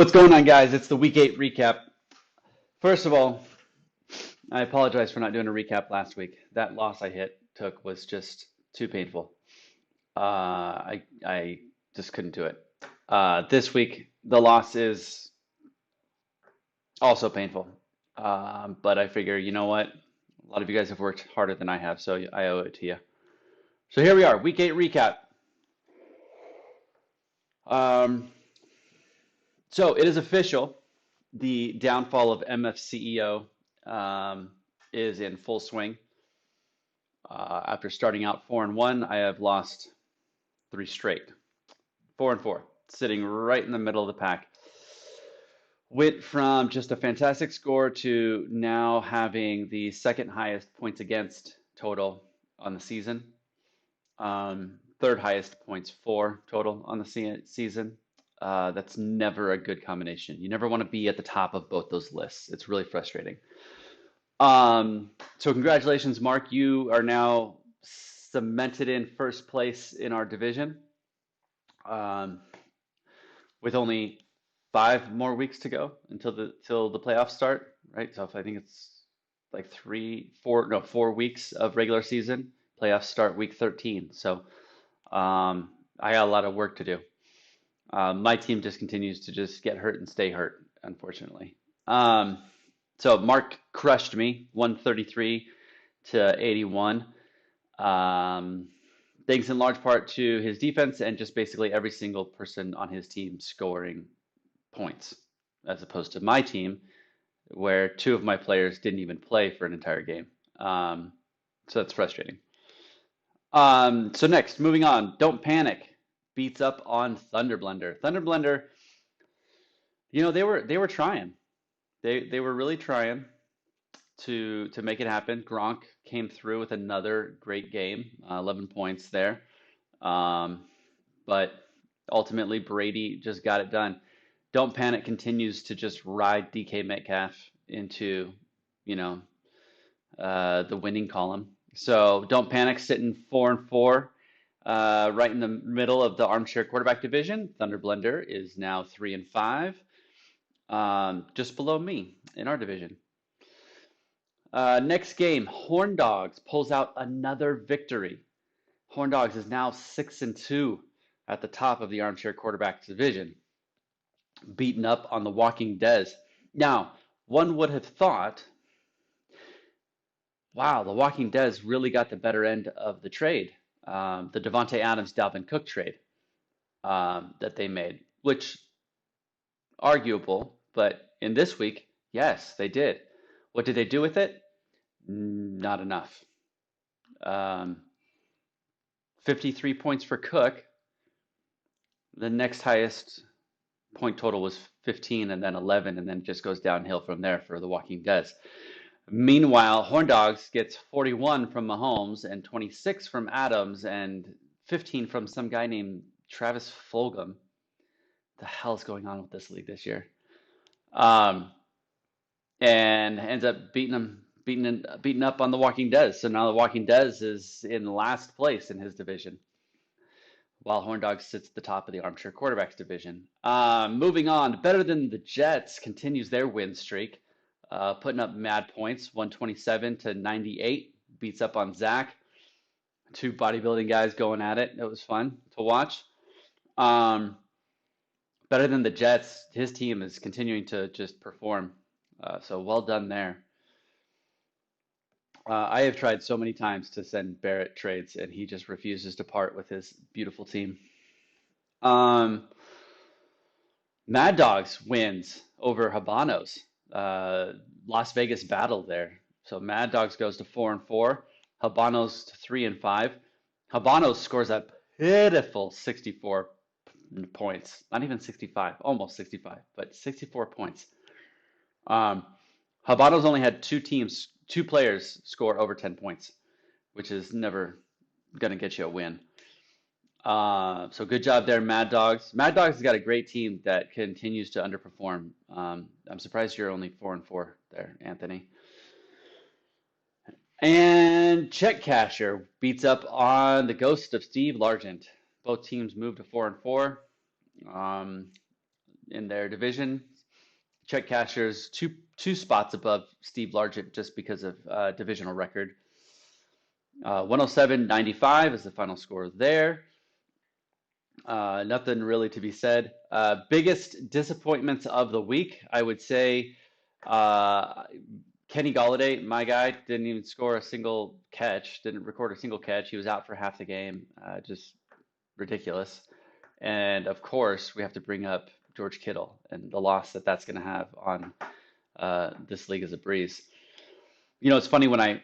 What's going on, guys? It's the Week 8 recap. First of all, I apologize for not doing a recap last week. That loss took was just too painful. I just couldn't do it. This week, the loss is also painful. But I figure, you know what? A lot of you guys have worked harder than I have, so I owe it to you. So here we are, Week 8 recap. Um, so it is official. The downfall of MFCEO is in full swing. After starting out 4-1, I have lost three straight. 4-4, sitting right in the middle of the pack. Went from just a fantastic score to now having the second highest points against total on the season. Third highest points for total on the season. That's never a good combination. You never want to be at the top of both those lists. It's really frustrating. So congratulations, Mark. You are now cemented in first place in our division, um, with only 5 more weeks to go until the playoffs start, right? So if I think it's like 4 weeks of regular season. Playoffs start week 13. So I got a lot of work to do. My team just continues to just get hurt and stay hurt, unfortunately. So Mark crushed me, 133 to 81. Um, Thanks in large part to his defense and just basically every single person on his team scoring points, as opposed to my team, where two of my players didn't even play for an entire game. So that's frustrating. So next, moving on, Don't Panic beats up on Thunder Blender. Thunder Blender, they were trying. They were really trying to make it happen. Gronk came through with another great game, 11 points there. Um, but ultimately, Brady just got it done. Don't Panic continues to just ride DK Metcalf into, you know, the winning column. So Don't Panic sitting 4-4, right in the middle of the armchair quarterback division. Thunder Blender is now 3-5, just below me in our division. Next game, Horn Dogs pulls out another victory. Horn Dogs is now 6-2 at the top of the armchair quarterback division, beaten up on the Walking Dead. Now, one would have thought, wow, the Walking Dead really got the better end of the trade, the Devontae Adams Dalvin Cook trade, that they made, which arguable, but in this week, yes, they did. What did they do with it? Not enough. Um, 53 points for Cook. The next highest point total was 15 and then 11, and then it just goes downhill from there for the Walking Dead. Meanwhile, Horn Dogs gets 41 from Mahomes and 26 from Adams and 15 from some guy named Travis Fulgham. The hell's going on with this league this year? Um, and ends up beating up on the Walking Dead. So now the Walking Dead is in last place in his division, while Horn Dogs sits at the top of the armchair quarterbacks division. Moving on, Better Than the Jets continues their win streak, putting up mad points, 127 to 98, beats up on Zach. Two bodybuilding guys going at it. It was fun to watch. Um, Better Than the Jets, his team is continuing to just perform. So well done there. I have tried so many times to send Barrett trades, and he just refuses to part with his beautiful team. Um, Mad Dogs wins over Habanos. Las Vegas battle there. So Mad Dogs goes to 4-4. Habanos to 3-5. Habanos scores a pitiful 64 points. Not even 65, almost 65, but 64 points. Um, Habanos only had two players score over 10 points, which is never going to get you a win. So good job there, Mad Dogs. Mad Dogs has got a great team that continues to underperform. I'm surprised you're only 4-4 there, Anthony. And Check Casher beats up on the ghost of Steve Largent. Both teams moved to 4-4. in their division. Check cashers two spots above Steve Largent just because of divisional record. 107.95 is the final score there. Nothing really to be said. Biggest disappointments of the week, I would say. Uh, Kenny Golladay, my guy, didn't even score a single catch, didn't record a single catch. He was out for half the game. Just ridiculous. And of course, we have to bring up George Kittle and the loss that that's going to have on this league as a breeze. You know, it's funny when I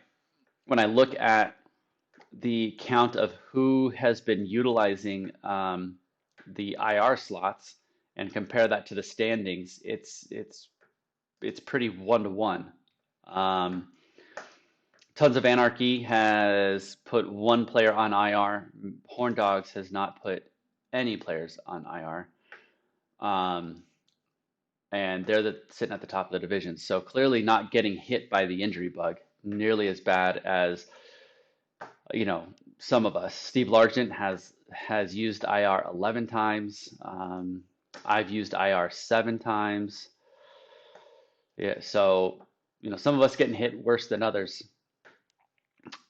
look at the count of who has been utilizing the IR slots and compare that to the standings, it's pretty 1-to-1. Um, Tons of Anarchy has put one player on IR. Horn Dogs has not put any players on IR. Um, and they're sitting at the top of the division. So clearly not getting hit by the injury bug nearly as bad as some of us. Steve Largent has used IR 11 times. I've used IR 7 times. Yeah, so some of us getting hit worse than others.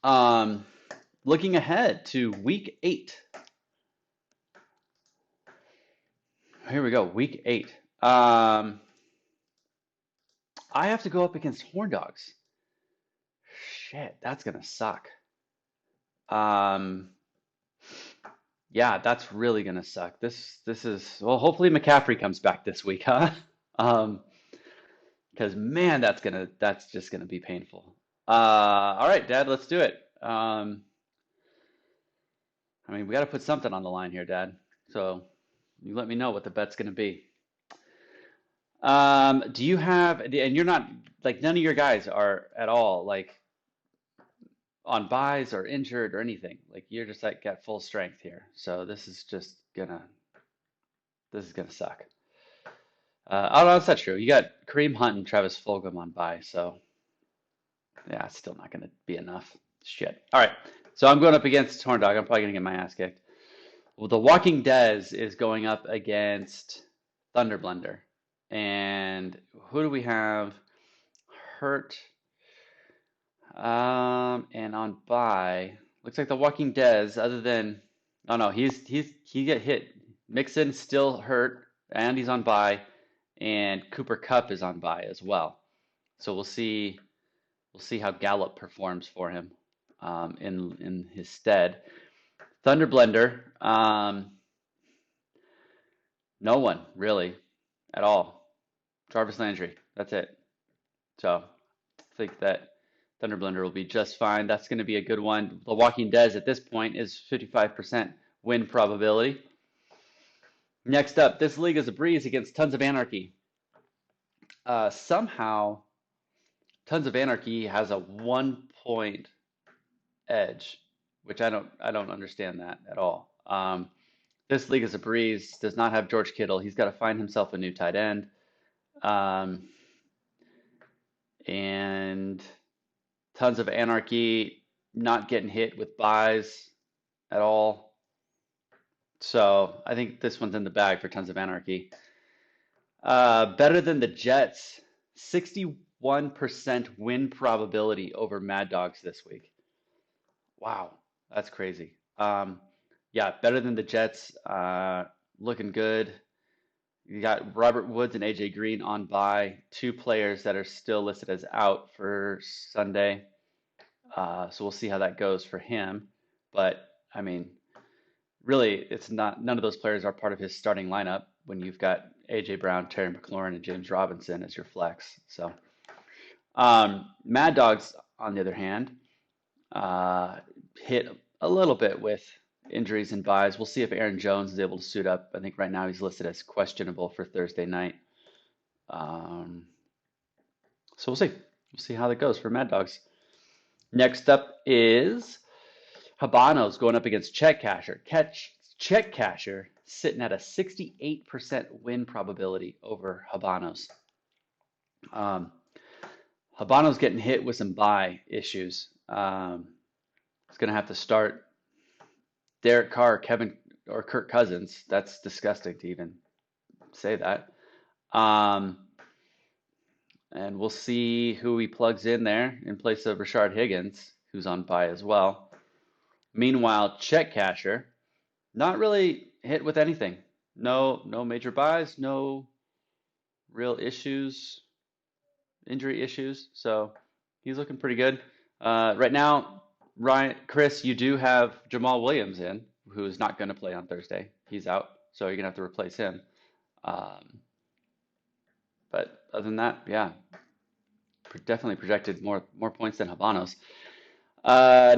Um, Looking ahead to week 8. Here we go, week 8. I have to go up against Horn Dogs. Shit, that's gonna suck. Um, yeah, that's really gonna suck. This is well, hopefully McCaffrey comes back this week, huh? Um, because man, that's just gonna be painful. All right, Dad, let's do it. I mean, we got to put something on the line here, Dad. So you let me know what the bet's gonna be. Do you have, and you're not like none of your guys are at all like on buys or injured or anything. Like you're just like got full strength here. So this is gonna suck. Oh no, that's not true. You got Kareem Hunt and Travis Fulgham on buy, so yeah, it's still not gonna be enough. Shit. All right. So I'm going up against Horn Dog. I'm probably gonna get my ass kicked. Well, the Walking Des is going up against Thunder Blender. And who do we have? Hurt. And on buy, looks like the Walking Des, other than, oh no, he get hit. Mixon still hurt, and he's on buy, and Cooper Kupp is on buy as well. So we'll see how Gallup performs for him in his stead. Thunder Blender, no one really at all. Jarvis Landry, that's it. So I think that Thunder Blender will be just fine. That's going to be a good one. The Walking Dead at this point is 55% win probability. Next up, this league is a breeze against Tons of Anarchy. Somehow, Tons of Anarchy has a 1 point edge, which I don't understand that at all. This league is a breeze. Does not have George Kittle. He's got to find himself a new tight end. And Tons of Anarchy not getting hit with buys at all. So I think this one's in the bag for Tons of Anarchy. Better than the Jets, 61% win probability over Mad Dogs this week. Wow, that's crazy. Yeah, better than the Jets. Looking good. You got Robert Woods and AJ Green on bye, 2 players that are still listed as out for Sunday. So we'll see how that goes for him. But I mean, really, it's not, none of those players are part of his starting lineup when you've got AJ Brown, Terry McLaurin, and James Robinson as your flex. So Mad Dogs, on the other hand, hit a little bit with injuries and buys. We'll see if Aaron Jones is able to suit up. I think right now he's listed as questionable for Thursday night. So we'll see. We'll see how that goes for Mad Dogs. Next up is Habanos going up against Check Casher. Check Casher sitting at a 68% win probability over Habanos. Habanos getting hit with some buy issues. He's going to have to start Derek Carr, Kevin, or Kirk Cousins. That's disgusting to even say that. Um, and we'll see who he plugs in there in place of Rashard Higgins, who's on bye as well. Meanwhile, check casher, not really hit with anything. No major buys, no real issues, injury issues. So he's looking pretty good. Right now, Chris, you do have Jamal Williams in, who's not going to play on Thursday. He's out, so you're gonna have to replace him. Um, but other than that, yeah, definitely projected more points than Habanos.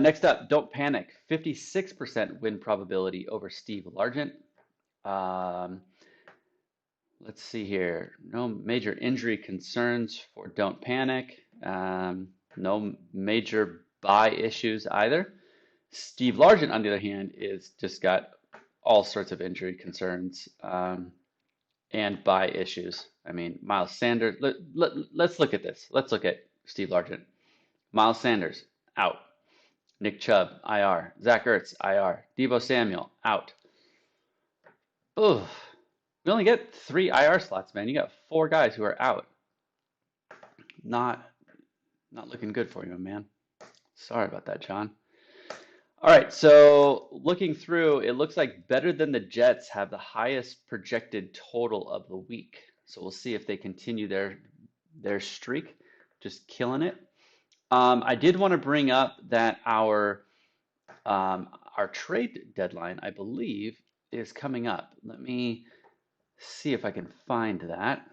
Next up, don't panic. 56% win probability over Steve Largent. Um, let's see here. No major injury concerns for don't panic. No major buy issues either. Steve Largent, on the other hand, is just got all sorts of injury concerns and buy issues. I mean, Miles Sanders. Let's look at this. Let's look at Steve Largent. Miles Sanders out. Nick Chubb, IR. Zach Ertz, IR. Deebo Samuel, out. Ugh. We only get 3 IR slots, man. You got 4 guys who are out. Not looking good for you, man. Sorry about that, John. All right, so looking through, it looks like Better Than the Jets have the highest projected total of the week. So we'll see if they continue their streak, just killing it. I did want to bring up that our trade deadline, I believe, is coming up. Let me see if I can find that.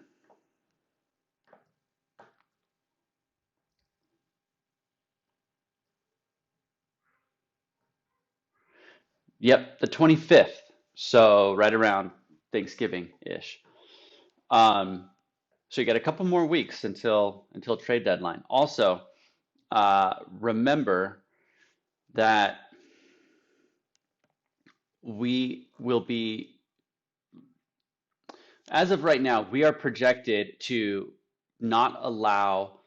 Yep, the 25th. So right around Thanksgiving-ish. Um, so you got a couple more weeks until trade deadline. Also, remember that we will be, as of right now, we are projected to not allow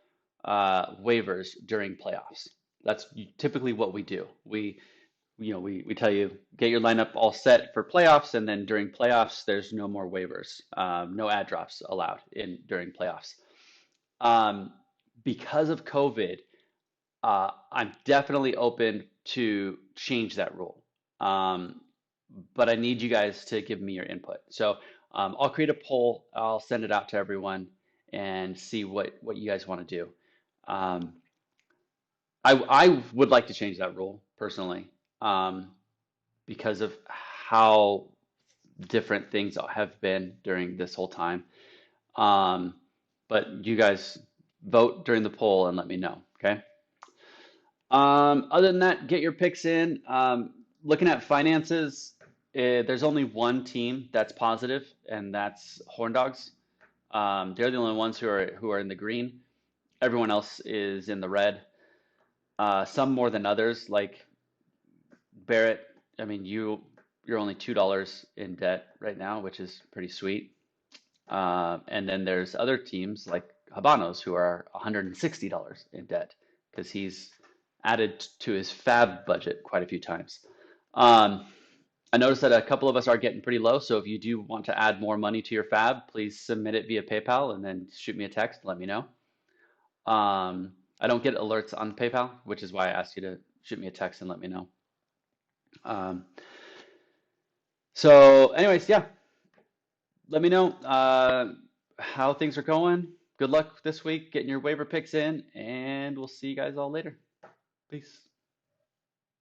waivers during playoffs. That's typically what we do. We tell you get your lineup all set for playoffs, and then during playoffs, there's no more waivers, no ad drops allowed in during playoffs. Um, because of COVID, I'm definitely open to change that rule. Um, but I need you guys to give me your input. So I'll create a poll. I'll send it out to everyone and see what you guys want to do. Um, I would like to change that rule personally, um, because of how different things have been during this whole time. Um, but you guys vote during the poll and let me know, okay? Other than that, get your picks in. Looking at finances, there's only one team that's positive, and that's Horn Dogs. They're the only ones who are in the green. Everyone else is in the red. Some more than others, like Barrett. I mean, you're only $2 in debt right now, which is pretty sweet. And then there's other teams like Habanos who are $160 in debt because he's added to his fab budget quite a few times. Um, I noticed that a couple of us are getting pretty low, so if you do want to add more money to your fab, please submit it via PayPal and then shoot me a text, let me know. I don't get alerts on PayPal, which is why I asked you to shoot me a text and let me know. Um, so anyways, yeah, let me know how things are going. Good luck this week getting your waiver picks in, and we'll see you guys all later. Peace.